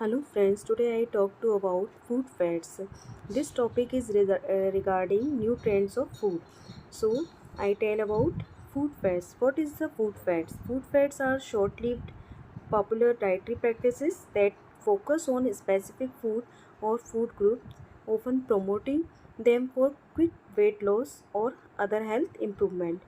Hello friends, today I talk to about food fads. This topic is regarding new trends of food. So I tell about food fads. What is the food fads? Food fads are short-lived popular dietary practices that focus on specific food or food groups, often promoting them for quick weight loss or other health improvement.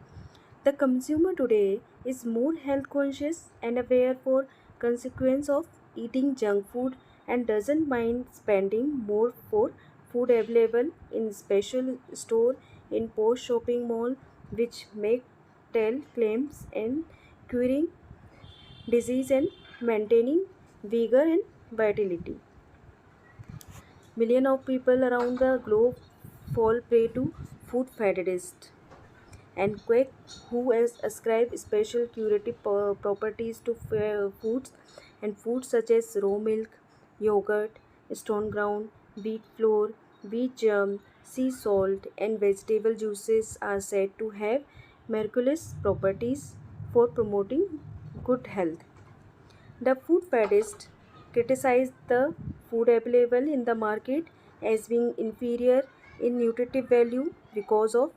The consumer today is more health conscious and aware for consequence of eating junk food and doesn't mind spending more for food available in special store in post shopping mall which make tell claims and curing disease and maintaining vigor and vitality. Millions of people around the globe fall prey to food fetish and Quake, who has ascribed special curative properties to foods and foods such as raw milk, yogurt, stone ground, wheat flour, wheat germ, sea salt, and vegetable juices are said to have miraculous properties for promoting good health. The food faddists criticize the food available in the market as being inferior in nutritive value because of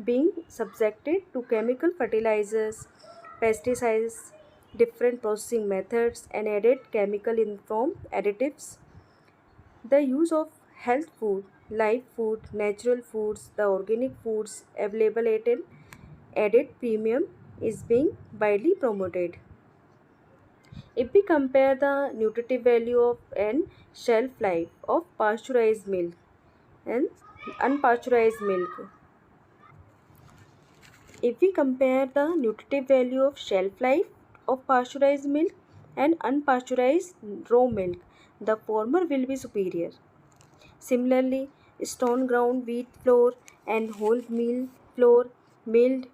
being subjected to chemical fertilizers, pesticides, different processing methods, and added chemical informed additives. The use of health food, live food, natural foods, the organic foods available at an added premium is being widely promoted. If we compare the nutritive value of and shelf life of pasteurized milk and unpasteurized milk, if we compare the nutritive value of shelf life of pasteurized milk and unpasteurized raw milk, the former will be superior. Similarly, stone ground wheat flour and whole meal flour milled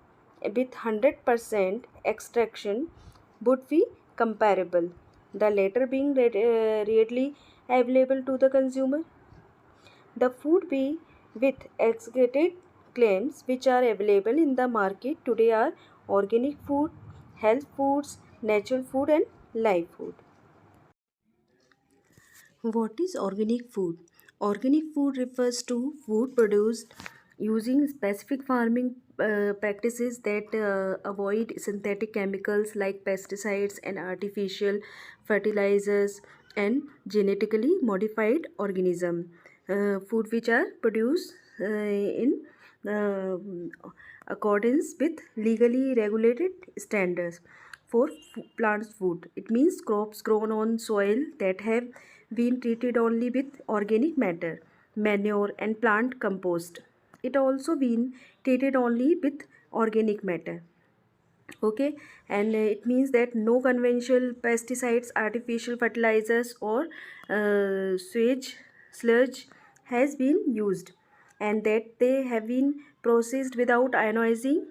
with 100% extraction would be comparable, the latter being readily available to the consumer. The food be with exaggerated claims which are available in the market today are organic food, health foods, natural food, and live food. What is organic food? Organic food refers to food produced using specific farming practices that avoid synthetic chemicals like pesticides and artificial fertilizers and genetically modified organism. Food which are produced in uh, accordance with legally regulated standards for plant food. It means crops grown on soil that have been treated only with organic matter, manure, and plant compost. It also been treated only with organic matter. Okay, and it means that no conventional pesticides, artificial fertilizers, or sewage sludge has been used, and that they have been processed without ionizing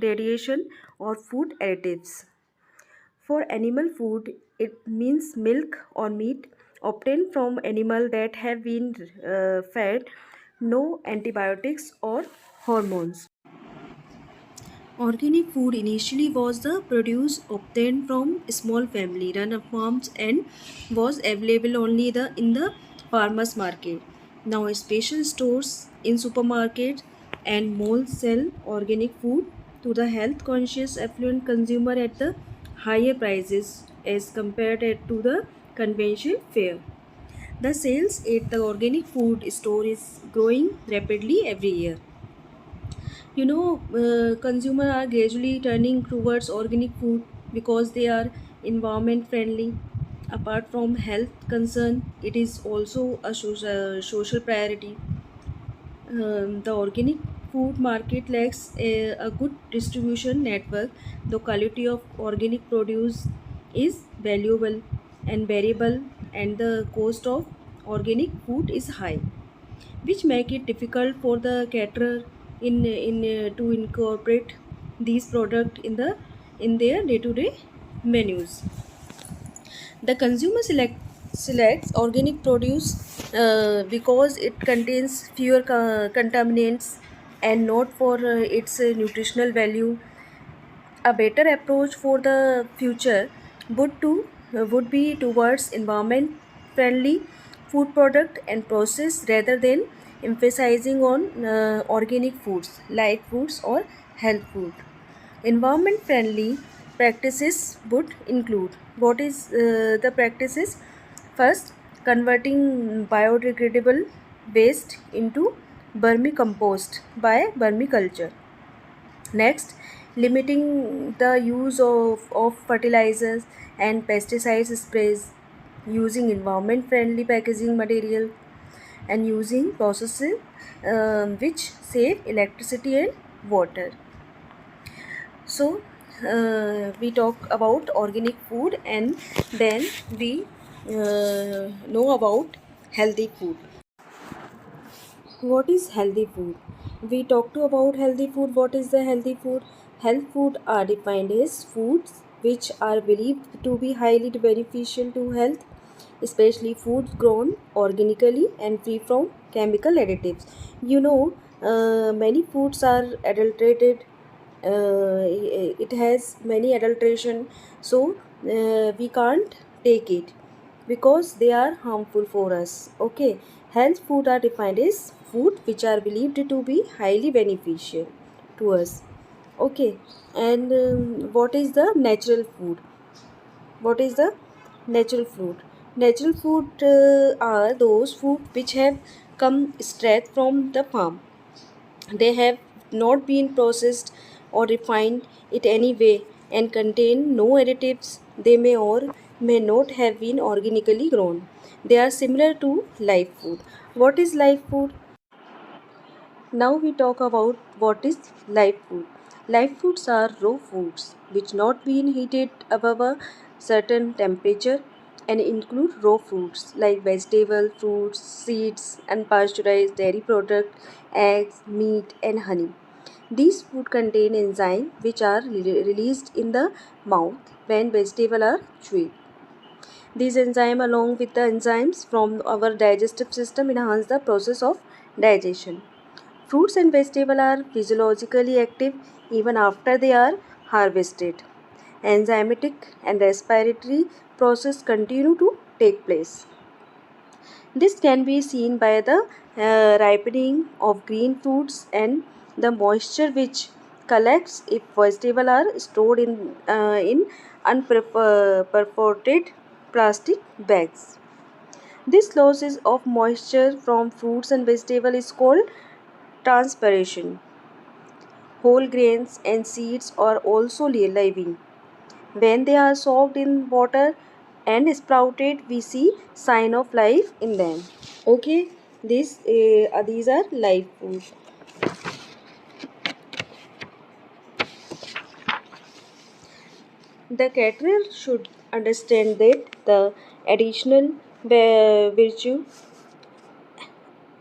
radiation or food additives. For animal food, it means milk or meat obtained from animal that have been fed, no antibiotics or hormones. Organic food initially was the produce obtained from small family run farms and was available only in the farmers market. Now special stores in supermarkets and malls sell organic food to the health conscious affluent consumer at the higher prices as compared to the conventional fare. The sales at the organic food store is growing rapidly every year. Consumers are gradually turning towards organic food because they are environment friendly. Apart from health concern, it is also a social priority. The organic food market lacks a good distribution network. The quality of organic produce is valuable and variable, and the cost of organic food is high, which make it difficult for the caterer in to incorporate these products in their day-to-day menus. The consumer selects organic produce because it contains fewer contaminants and not for its nutritional value. A better approach for the future would be towards environment friendly food product and process rather than emphasizing on organic foods, light foods or health food. Environment friendly practices would include what is the practices? First, converting biodegradable waste into vermicompost by vermiculture. Next, limiting the use of fertilizers and pesticide sprays, using environment friendly packaging material, and using processes which save electricity and water. So, we talk about organic food, and then we know about healthy food. What is healthy food? We talk to about healthy food. What is the healthy food? Health food are defined as foods which are believed to be highly beneficial to health, especially foods grown organically and free from chemical additives. You know, many foods are adulterated. It has many adulteration, so we can't take it because they are harmful for us. Okay, health food are defined as food which are believed to be highly beneficial to us. Okay, and what is the natural food? What is the natural food? Natural food are those food which have come straight from the farm. They have not been processed or refined in any way and contain no additives. They may or may not have been organically grown. They are similar to live food. What is live food? Now we talk about what is live food. Live foods are raw foods which not been heated above a certain temperature and include raw foods like vegetable, fruits, seeds, unpasteurized dairy product, eggs, meat and honey. These food contain enzymes which are released in the mouth when vegetables are chewed. These enzymes along with the enzymes from our digestive system enhance the process of digestion. Fruits and vegetables are physiologically active even after they are harvested. Enzymatic and respiratory process continue to take place. This can be seen by the ripening of green fruits and the moisture which collects if vegetables are stored in unperforated plastic bags. This losses of moisture from fruits and vegetables is called transpiration. Whole grains and seeds are also living. When they are soaked in water and sprouted, we see sign of life in them. Okay, these are live food. The caterer should understand that the additional virtue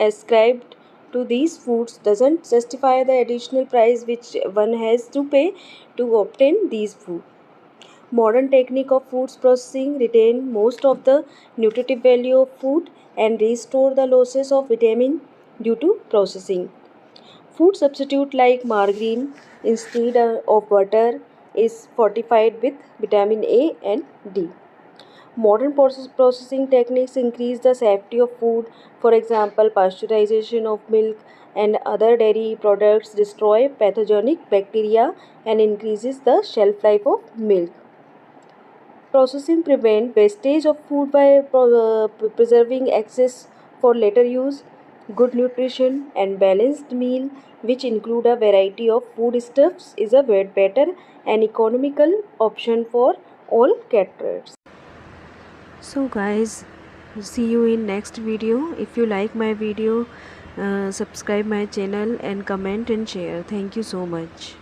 ascribed to these foods doesn't justify the additional price which one has to pay to obtain these food. Modern technique of foods processing retain most of the nutritive value of food and restore the losses of vitamin due to processing. Food substitute like margarine instead of butter is fortified with vitamin A and D. Modern processing techniques increase the safety of food. For example, pasteurization of milk and other dairy products destroy pathogenic bacteria and increases the shelf life of milk. Processing prevent wastage of food by preserving excess for later use. Good nutrition and balanced meal, which include a variety of foodstuffs, is a better and economical option for all caterers. So guys, see you in next video. If you like my video, subscribe my channel and comment and share. Thank you so much.